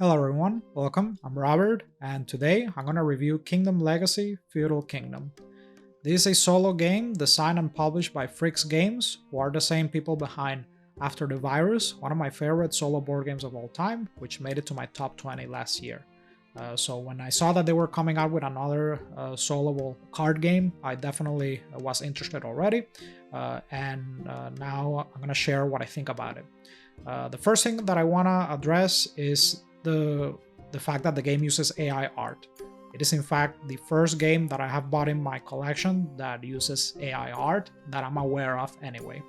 Hello everyone, welcome, I'm Robert, and today I'm gonna review Kingdom Legacy Feudal Kingdom. This is a solo game designed and published by Fricks Games, who are the same people behind After the Virus, one of my favorite solo board games of all time, which made it to my top 20 last year. So when I saw that they were coming out with another soloable card game, I definitely was interested already, and now I'm gonna share what I think about it. The first thing that I wanna address is the fact that the game uses AI art. It is in fact the first game that I have bought in my collection that uses AI art that I'm aware of anyway.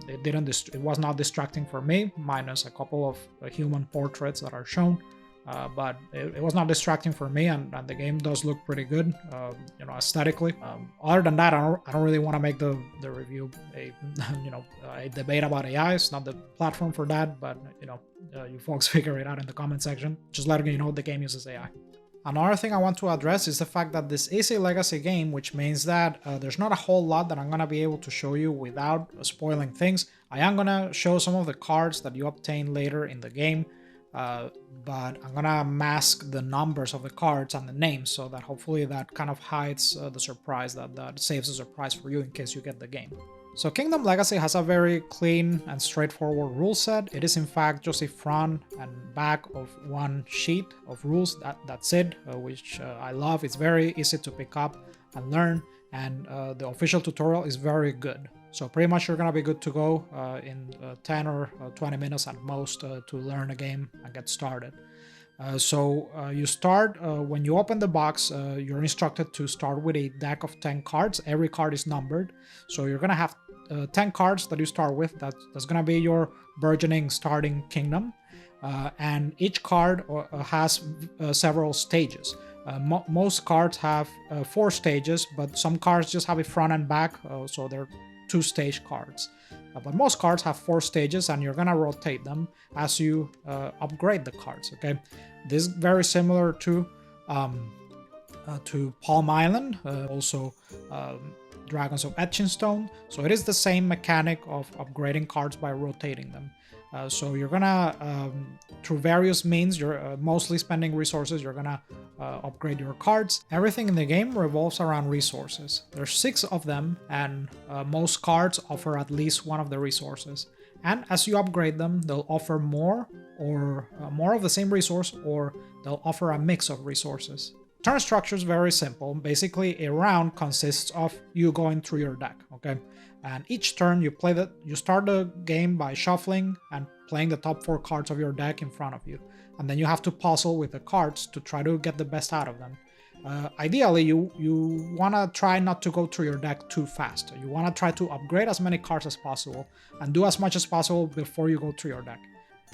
It was not distracting for me, minus a couple of human portraits that are shown. But it was not distracting for me, and the game does look pretty good, aesthetically. Other than that, I don't really want to make the review a a debate about AI. It's not the platform for that, but you folks figure it out in the comment section. Just letting you know the game uses AI. Another thing I want to address is the fact that this is a legacy game, which means that there's not a whole lot that I'm going to be able to show you without spoiling things. I am going to show some of the cards that you obtain later in the game, but I'm gonna mask the numbers of the cards and the names so that hopefully that kind of hides the surprise, that saves a surprise for you in case you get the game. So Kingdom Legacy has a very clean and straightforward rule set. It is in fact just a front and back of one sheet of rules. That's it, which I love. It's very easy to pick up and learn, and the official tutorial is very good. So pretty much you're gonna be good to go in 10 or 20 minutes at most to learn a game and get started. You start, when you open the box, you're instructed to start with a deck of 10 cards. Every card is numbered. So you're gonna have 10 cards that you start with. That's gonna be your burgeoning starting kingdom. And each card has several stages. Most cards have 4 stages, but some cards just have a front and back, so they're 2-stage cards. But most cards have 4 stages, and you're gonna rotate them as you upgrade the cards. Okay, this is very similar to Palm Island, also Dragons of Etchingstone. So it is the same mechanic of upgrading cards by rotating them. So you're gonna, through various means, you're mostly spending resources, you're gonna upgrade your cards. Everything in the game revolves around resources. There's 6 of them, and most cards offer at least one of the resources. And as you upgrade them, they'll offer more, or more of the same resource, or they'll offer a mix of resources. Turn structure is very simple. Basically, a round consists of you going through your deck, okay? And each turn you start the game by shuffling and playing the top 4 cards of your deck in front of you. And then you have to puzzle with the cards to try to get the best out of them. Ideally, you want to try not to go through your deck too fast. You want to try to upgrade as many cards as possible and do as much as possible before you go through your deck.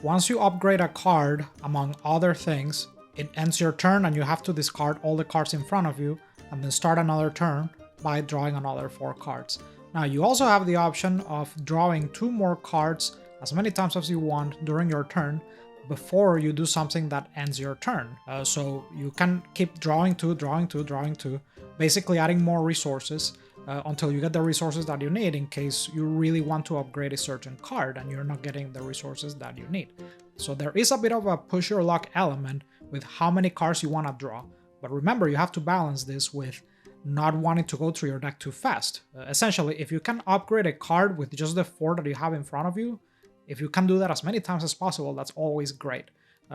Once you upgrade a card, among other things, it ends your turn and you have to discard all the cards in front of you and then start another turn by drawing another 4 cards. Now you also have the option of drawing 2 more cards as many times as you want during your turn before you do something that ends your turn. So you can keep drawing 2, basically adding more resources until you get the resources that you need in case you really want to upgrade a certain card and you're not getting the resources that you need. So there is a bit of a push your luck element with how many cards you want to draw. But remember, you have to balance this with not wanting to go through your deck too fast. Essentially, if you can upgrade a card with just the 4 that you have in front of you, if you can do that as many times as possible, that's always great.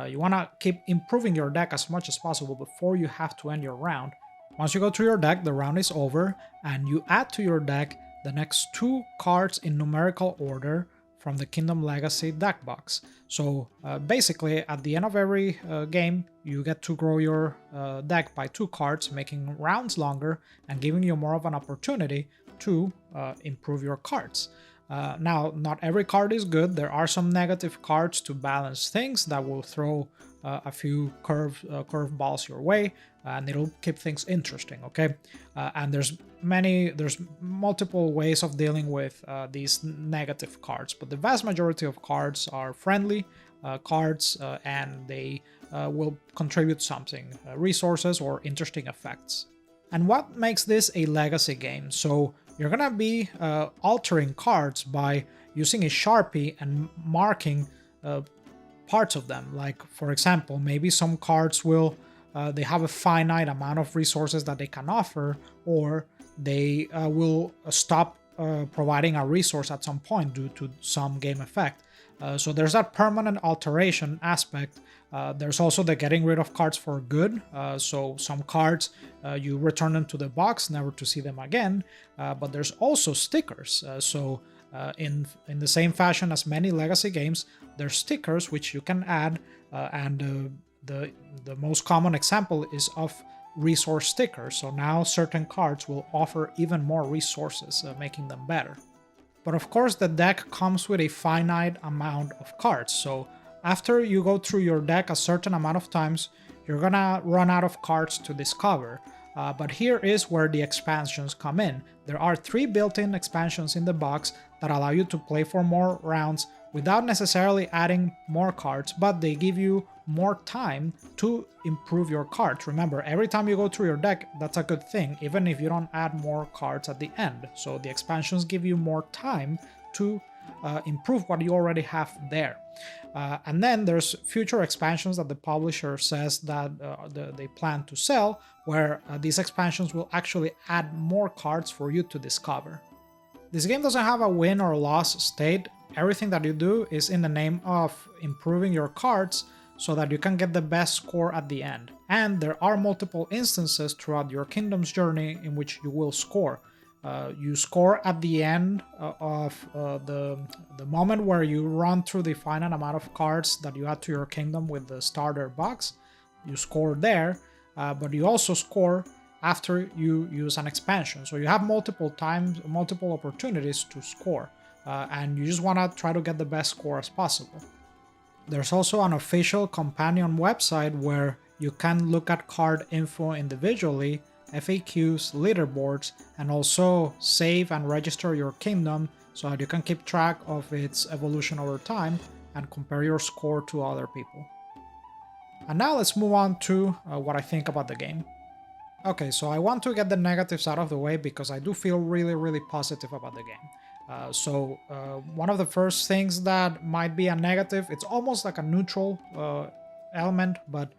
You want to keep improving your deck as much as possible before you have to end your round. Once you go through your deck, the round is over, and you add to your deck the next 2 cards in numerical order from the Kingdom Legacy deck box. So basically, at the end of every game, you get to grow your deck by 2 cards, making rounds longer and giving you more of an opportunity to improve your cards. Now, not every card is good. There are some negative cards to balance things that will throw a few curve balls your way, and it'll keep things interesting, okay? And there's multiple ways of dealing with these negative cards, but the vast majority of cards are friendly cards, and they will contribute something, resources or interesting effects. And what makes this a legacy game? So you're gonna be altering cards by using a Sharpie and marking parts of them. Like, for example, maybe some cards will they have a finite amount of resources that they can offer, or they will stop providing a resource at some point due to some game effect. So there's that permanent alteration aspect. There's also the getting rid of cards for good. So some cards you return them to the box, never to see them again. But there's also stickers. In the same fashion as many legacy games, there's stickers which you can add, and the most common example is of resource stickers. So now certain cards will offer even more resources, making them better. But of course, the deck comes with a finite amount of cards. So after you go through your deck a certain amount of times, you're gonna run out of cards to discover. But here is where the expansions come in. There are 3 built-in expansions in the box that allow you to play for more rounds without necessarily adding more cards, but they give you more time to improve your cards. Remember, every time you go through your deck, that's a good thing, even if you don't add more cards at the end. So the expansions give you more time to improve what you already have there. And then there's future expansions that the publisher says that they plan to sell, where these expansions will actually add more cards for you to discover. This game doesn't have a win or loss state. Everything that you do is in the name of improving your cards so that you can get the best score at the end. And there are multiple instances throughout your kingdom's journey in which you will score. You score at the end of the moment where you run through the finite amount of cards that you add to your kingdom with the starter box. You score there, but you also score after you use an expansion. So you have multiple opportunities to score, and you just want to try to get the best score as possible. There's also an official companion website where you can look at card info individually, FAQs, leaderboards, and also save and register your kingdom so that you can keep track of its evolution over time and compare your score to other people. And now let's move on to what I think about the game. Okay, so I want to get the negatives out of the way because I do feel really positive about the game. One of the first things that might be a negative, it's almost like a neutral element, but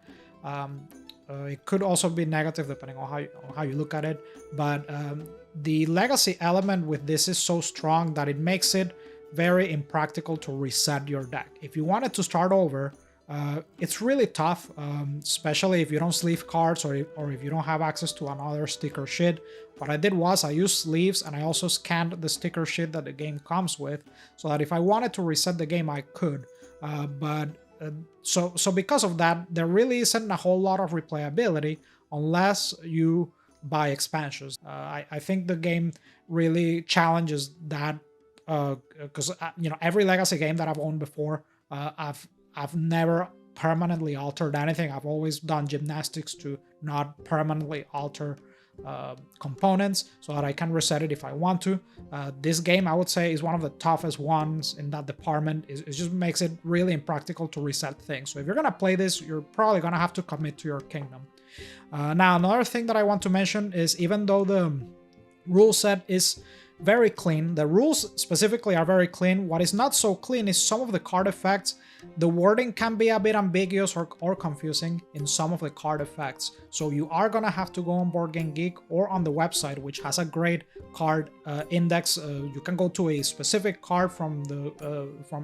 it could also be negative depending on how you look at it. But the legacy element with this is so strong that it makes it very impractical to reset your deck. If you wanted to start over, it's really tough, especially if you don't sleeve cards or if you don't have access to another sticker sheet. What I did was I used sleeves and I also scanned the sticker sheet that the game comes with so that if I wanted to reset the game, I could. So because of that, there really isn't a whole lot of replayability unless you buy expansions. I think the game really challenges that because every legacy game that I've owned before, I've never permanently altered anything. I've always done gymnastics to not permanently alter components so that I can reset it if I want to. This game, I would say, is one of the toughest ones in that department. It just makes it really impractical to reset things. So if you're going to play this, you're probably going to have to commit to your kingdom. Now, another thing that I want to mention is even though the rule set is very clean, the rules specifically are very clean, what is not so clean is some of the card effects. The wording can be a bit ambiguous or confusing in some of the card effects. So you are going to have to go on Board Game Geek or on the website, which has a great card index. You can go to a specific card from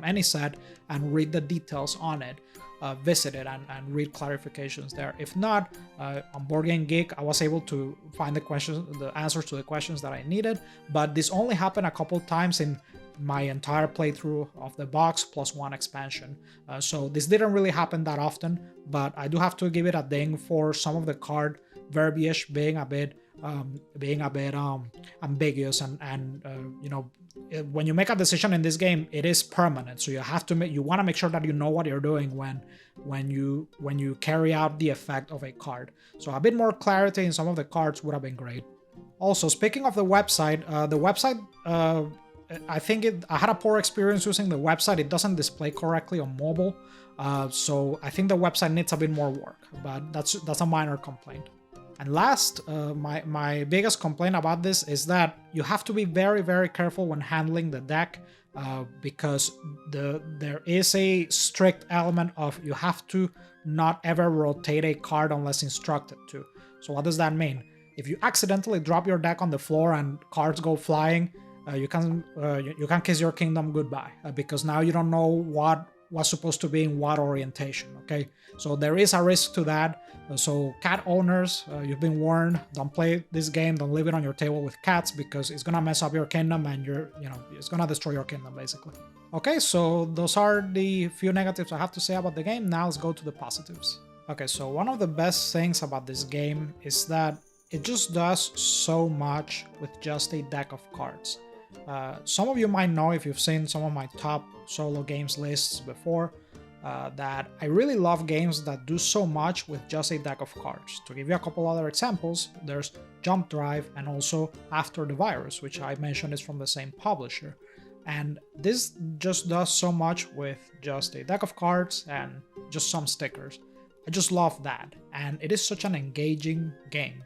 any set and read the details on it. Visit it and read clarifications there. If not, on Board Game Geek, I was able to find the answers to the questions that I needed, but this only happened a couple times in my entire playthrough of the box plus one expansion. So this didn't really happen that often, but I do have to give it a ding for some of the card verbiage being a bit ambiguous and when you make a decision in this game, it is permanent. So you want to make sure that you know what you're doing when you carry out the effect of a card. So a bit more clarity in some of the cards would have been great. Also, speaking of the website, I think I had a poor experience using the website. It doesn't display correctly on mobile, so I think the website needs a bit more work. But that's a minor complaint. And last, my biggest complaint about this is that you have to be very careful when handling the deck. because there is a strict element of you have to not ever rotate a card unless instructed to. So what does that mean? If you accidentally drop your deck on the floor and cards go flying, you can kiss your kingdom goodbye, because now you don't know what was supposed to be in what orientation. Okay, so there is a risk to that. So cat owners, you've been warned. Don't play this game. Don't leave it on your table with cats, because it's gonna mess up your kingdom and it's gonna destroy your kingdom basically. Okay, so those are the few negatives I have to say about the game. Now let's go to the positives. Okay, so one of the best things about this game is that it just does so much with just a deck of cards. Some of you might know, if you've seen some of my top solo games lists before, that I really love games that do so much with just a deck of cards. To give you a couple other examples, there's Jump Drive and also After the Virus, which I mentioned is from the same publisher. And this just does so much with just a deck of cards and just some stickers. I just love that, and it is such an engaging game.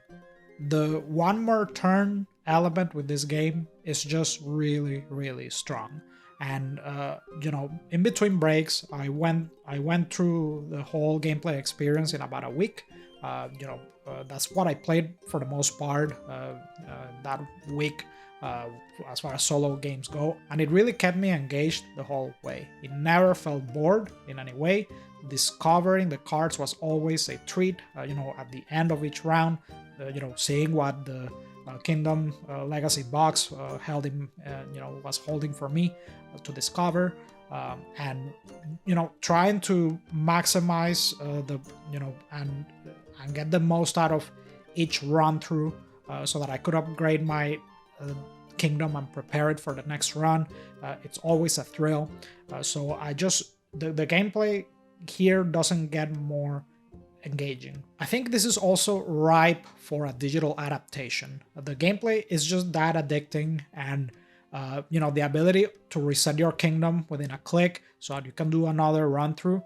The one more turn element with this game is just really, really strong. And in between breaks, I went through the whole gameplay experience in about a week. That's what I played for the most part that week, as far as solo games go, and it really kept me engaged the whole way. It never felt bored in any way. Discovering the cards was always a treat. At the end of each round, seeing what the Kingdom Legacy box was holding for me to discover, and trying to maximize and get the most out of each run through, so that I could upgrade my kingdom and prepare it for the next run. It's always a thrill. So the gameplay here doesn't get more engaging. I think this is also ripe for a digital adaptation. The gameplay is just that addicting, and the ability to reset your kingdom within a click so that you can do another run through,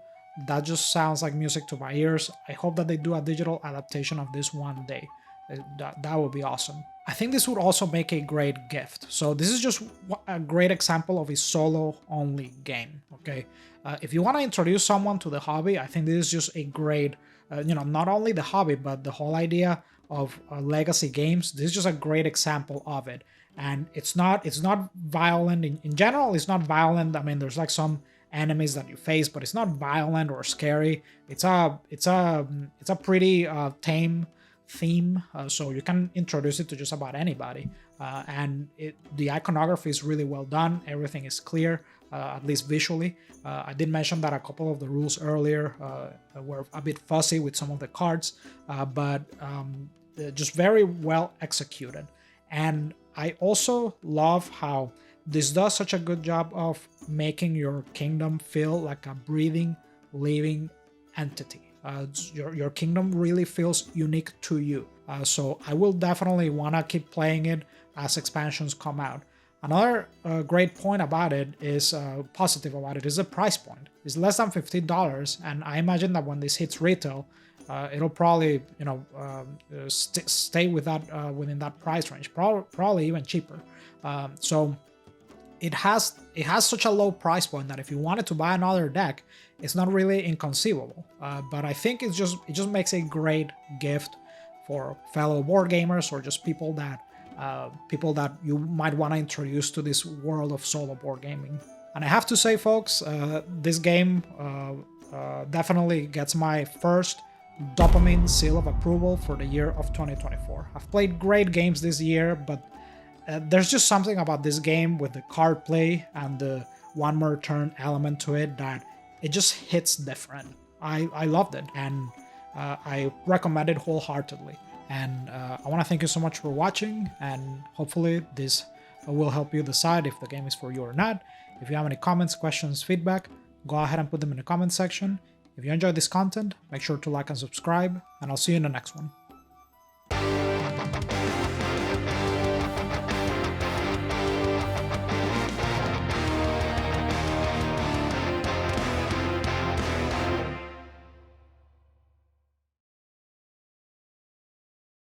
that just sounds like music to my ears. I hope that they do a digital adaptation of this one day. That would be awesome. I think this would also make a great gift. So this is just a great example of a solo only game. Okay, if you want to introduce someone to the hobby, I think this is just a great not only the hobby, but the whole idea of legacy games. This is just a great example of it. And it's not violent in general. It's not violent. I mean, there's like some enemies that you face, but it's not violent or scary. It's a pretty tame theme, so you can introduce it to just about anybody. And the iconography is really well done. Everything is clear, at least visually. I did mention that a couple of the rules earlier were a bit fuzzy with some of the cards, but just very well executed. And I also love how this does such a good job of making your kingdom feel like a breathing, living entity. Your kingdom really feels unique to you. So I will definitely want to keep playing it as expansions come out. Another great point about it is, positive about it, is the price point. It's less than $15, and I imagine that when this hits retail, it'll probably stay with that within that price range, probably even cheaper. So it has such a low price point that if you wanted to buy another deck, it's not really inconceivable. But I think it just makes a great gift for fellow board gamers, or just people that you might want to introduce to this world of solo board gaming. And I have to say, folks, this game definitely gets my first dopamine seal of approval for the year of 2024. I've played great games this year, but there's just something about this game with the card play and the one more turn element to it that it just hits different. I loved it, and I recommend it wholeheartedly. And I want to thank you so much for watching, and hopefully this will help you decide if the game is for you or not. If you have any comments, questions, feedback, go ahead and put them in the comment section. If you enjoyed this content, make sure to like and subscribe, and I'll see you in the next one.